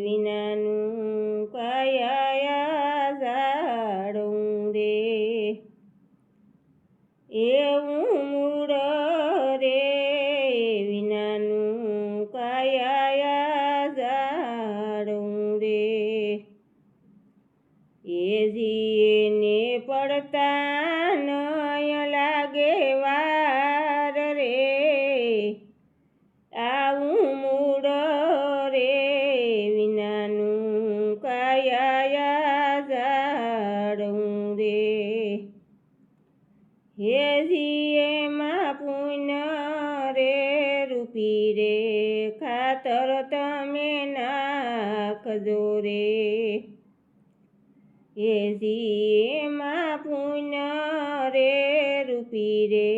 વિનાનું કયા જાડું રે એવું મૂળ રે વિનાનું કયા જાડું રે એ જીને પડતા નય લાગે વાર રે આવું મૂળ રે વિનાનું કયા જાડું રે હેજી એમાં પુણ્ય રે રૂપી રે ખાતર તમે નાખજો રે હેજી એમાં પુણ્ય રે રૂપી રે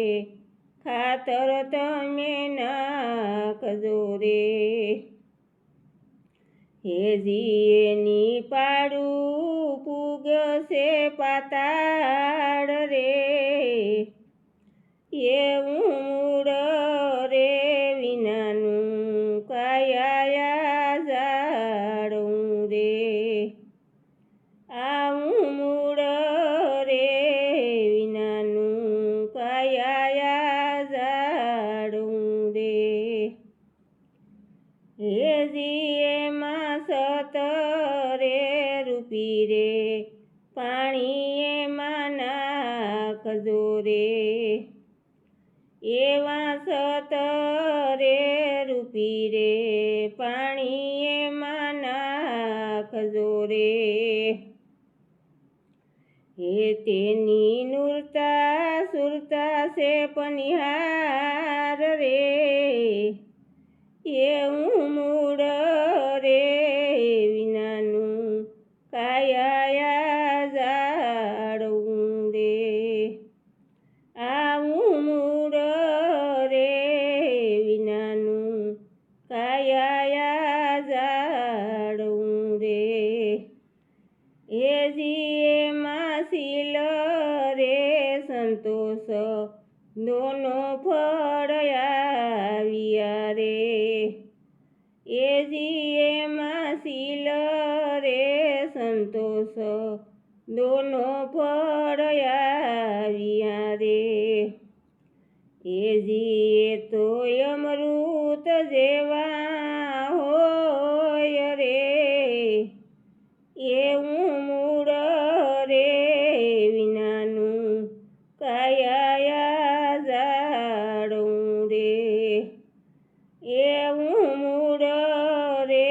ખાતર તમે નાખજો રે હેજી એની પાડું પૂગશે પાતાળ રે એવું મૂળ રે વિનાનું કયા જાડું રે આવું મૂળ રે વિનાનું કયા જાડું રે હેજી એમાં સત રે રૂપી રે પાણી એમાં નાખજો રે એવા સત રે રૂપી રે પાણી એમાં નાખજો રે હે તેની નૂરતા સુરતા છે પનિહાર રે એવું મૂળ રે વિનાનું કયા જાડું રે આવું મૂળ રે વિનાનું કયા જાડું રે હેજી એમાં શીલ રે સંતોષ દોનો ફળ આવ્યા રે હેજી એમાં શીલ રે સંતોષ દોનો ફળ આવ્યા રે હેજી તો અમૃત જેવા હોય રે એવું મૂળ રે વિનાનું કયા જાડું રે એવું મૂળ રે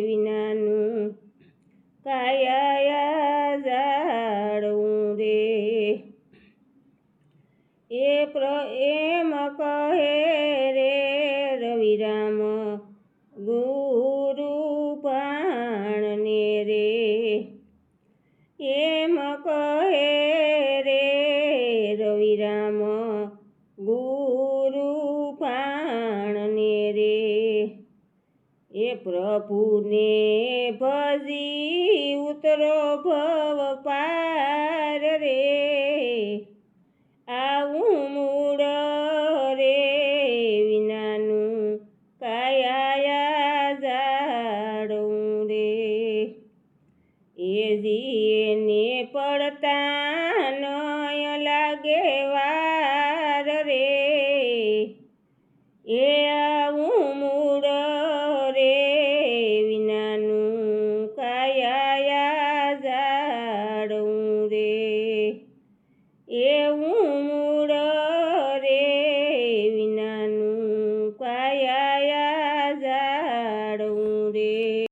વિનાનું કયા જાડું રે એમ કહે રે રવિરામ ગુરુ પાણને રે એમ કહે રે રવિરામ ગુરુ પાણને રે એ પ્રભુને ભજી ઉતરો ભવ પાર રે આવું મૂળ રે વિનાનું કયા જાડું રે હેજી એને પડતા નય લાગે વાર રે એ આવું મૂળ રે વિનાનું કયા જાડું રે એવું